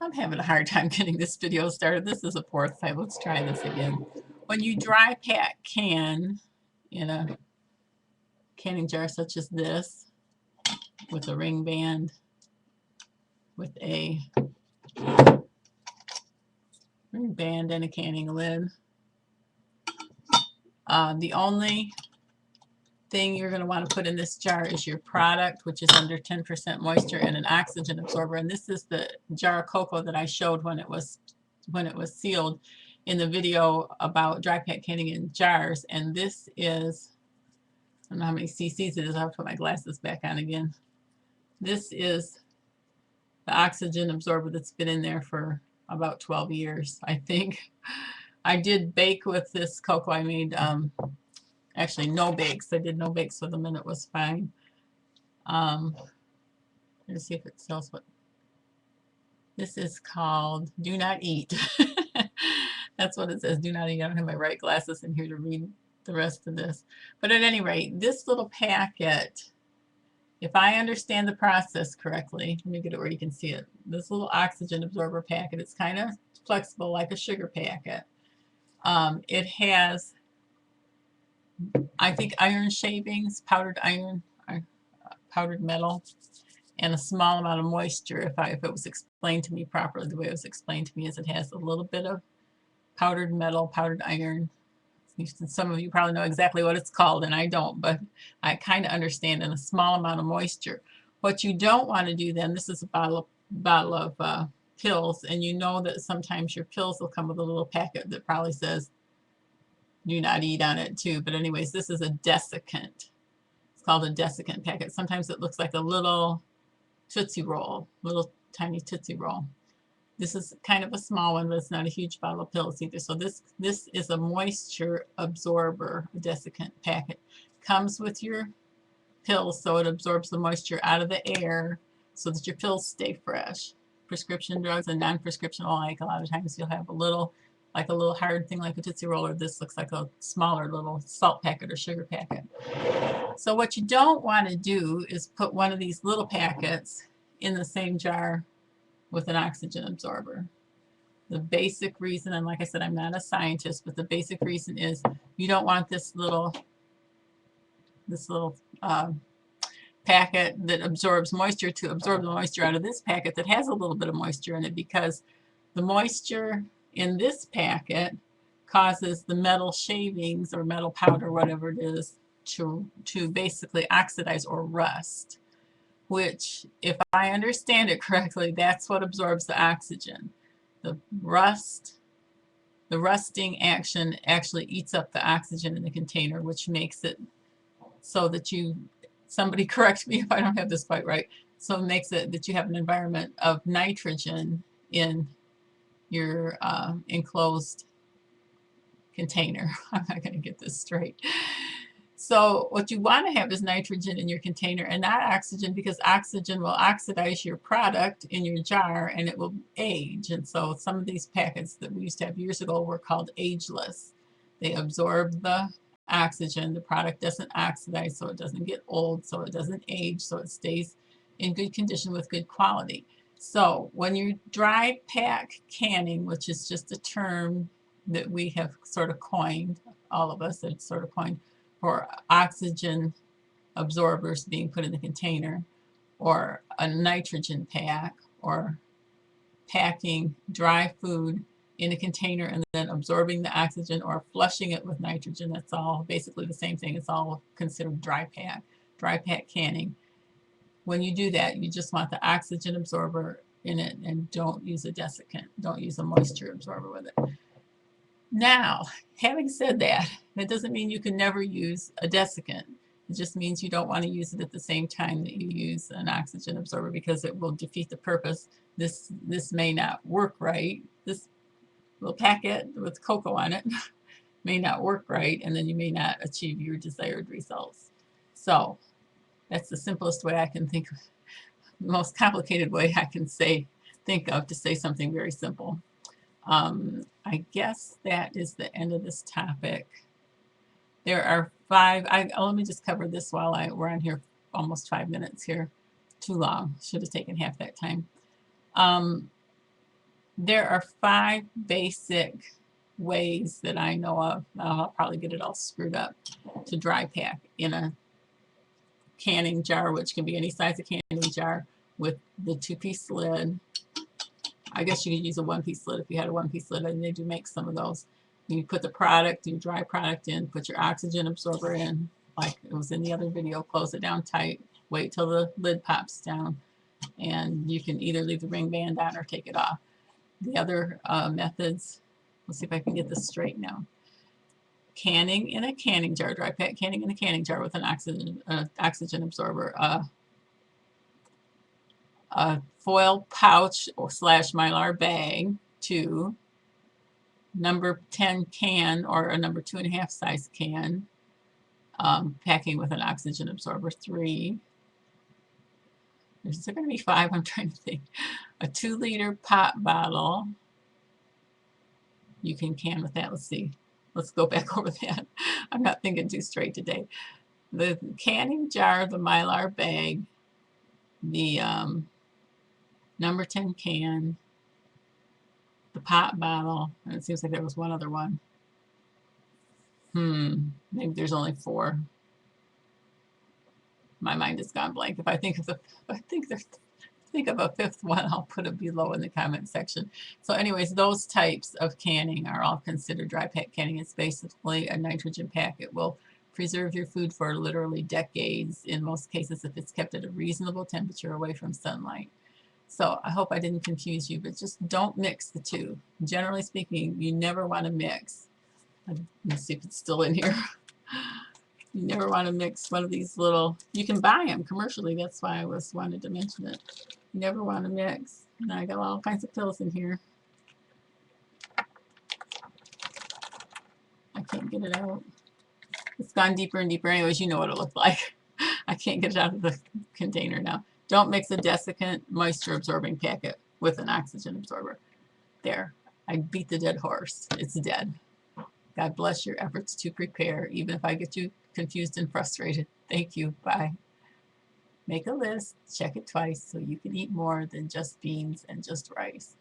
I'm having a hard time getting this video started. This is a poor thing. Let's try this again. When you dry pack can in a canning jar such as this, with a ring band, with a ring band and a canning lid, the only thing you're going to want to put in this jar is your product, which is under 10% moisture, and an oxygen absorber. And this is the jar of cocoa that I showed when it was sealed in the video about dry pack canning in jars. And this is, I don't know how many cc's it is. I'll put my glasses back on again. This is the oxygen absorber that's been in there for about 12 years, I think. I did bake with this cocoa. I made actually no bakes. I did no bakes with them and it was fine. Let's see if it tells what this is called. Do not eat. That's what it says. Do not eat. I don't have my right glasses in here to read the rest of this. But at any rate, this little packet, if I understand the process correctly, let me get it where you can see it. This little oxygen absorber packet, it's kind of flexible like a sugar packet. It has, I think, iron shavings, powdered iron, powdered metal, and a small amount of moisture. If it was explained to me properly, the way it was explained to me is it has a little bit of powdered metal, powdered iron. Some of you probably know exactly what it's called, and I don't, but I kind of understand, and a small amount of moisture. What you don't want to do then, this is a bottle of pills, and you know that sometimes your pills will come with a little packet that probably says do not eat on it too. But anyways, this is a desiccant. It's called a desiccant packet. Sometimes it looks like a little Tootsie Roll, little tiny Tootsie Roll. This is kind of a small one, but it's not a huge bottle of pills either. So this is a moisture absorber, a desiccant packet. Comes with your pills, so it absorbs the moisture out of the air so that your pills stay fresh. Prescription drugs and non-prescription alike, a lot of times you'll have a little hard thing like a Tootsie Roll, or this looks like a smaller little salt packet or sugar packet. So what you don't want to do is put one of these little packets in the same jar with an oxygen absorber. The basic reason, and like I said, I'm not a scientist, but the basic reason is you don't want this little packet that absorbs moisture to absorb the moisture out of this packet that has a little bit of moisture in it, because the moisture in this packet causes the metal shavings or metal powder, whatever it is, to basically oxidize or rust, which, if I understand it correctly, that's what absorbs the oxygen. The rusting action actually eats up the oxygen in the container, which makes it so that somebody correct me if I don't have this quite right, so it makes it that you have an environment of nitrogen in your enclosed container. I'm not going to get this straight. So what you want to have is nitrogen in your container and not oxygen, because oxygen will oxidize your product in your jar and it will age. And so some of these packets that we used to have years ago were called ageless. They absorb the oxygen. The product doesn't oxidize, so it doesn't get old, so it doesn't age, so it stays in good condition with good quality. So when you're dry pack canning, which is just a term that we have sort of coined, all of us have sort of coined, for oxygen absorbers being put in the container, or a nitrogen pack, or packing dry food in a container and then absorbing the oxygen or flushing it with nitrogen. That's all basically the same thing. It's all considered dry pack canning. When you do that, you just want the oxygen absorber in it, and don't use a desiccant. Don't use a moisture absorber with it. Now, having said that, that doesn't mean you can never use a desiccant. It just means you don't want to use it at the same time that you use an oxygen absorber, because it will defeat the purpose. This may not work right. This little packet with cocoa on it may not work right, and then you may not achieve your desired results. So that's the simplest way I can think of, the most complicated way I can think of to say something very simple. I guess that is the end of this topic. There are 5, let me just cover this while we're on here almost 5 minutes here. Too long, should have taken half that time. There are 5 basic ways that I know of. I'll probably get it all screwed up to dry pack in a canning jar, which can be any size of canning jar with the 2-piece lid. I guess you could use a 1-piece lid if you had a 1-piece lid, and they do make some of those. You put the product, your dry product in, put your oxygen absorber in, like it was in the other video, close it down tight, wait till the lid pops down, and you can either leave the ring band on or take it off. The other methods, let's see if I can get this straight now. Canning in a canning jar, dry pack canning in a canning jar with an oxygen absorber, a foil pouch or slash mylar bag, 2, number 10 can or a number 2.5 size can, packing with an oxygen absorber, 3. There's going to be 5, I'm trying to think. A 2-liter pop bottle. You can can with that. Let's see. Let's go back over that. I'm not thinking too straight today. The canning jar, the mylar bag, the number 10 can, the pop bottle, and it seems like there was one other one. Maybe there's only 4. My mind has gone blank. If I think of a 5th one, I'll put it below in the comment section. So anyways, those types of canning are all considered dry pack canning. It's basically a nitrogen pack. It will preserve your food for literally decades in most cases if it's kept at a reasonable temperature away from sunlight. So I hope I didn't confuse you, but just don't mix the two. Generally speaking, you never want to mix. Let's see if it's still in here. You never want to mix one of these little, you can buy them commercially, that's why I wanted to mention it. You never want to mix. And I got all kinds of pills in here. I can't get it out. It's gone deeper and deeper. Anyways, you know what it looked like. I can't get it out of the container now. Don't mix a desiccant moisture absorbing packet with an oxygen absorber. There, I beat the dead horse. It's dead. God bless your efforts to prepare, even if I get you confused and frustrated. Thank you. Bye. Make a list, check it twice so you can eat more than just beans and just rice.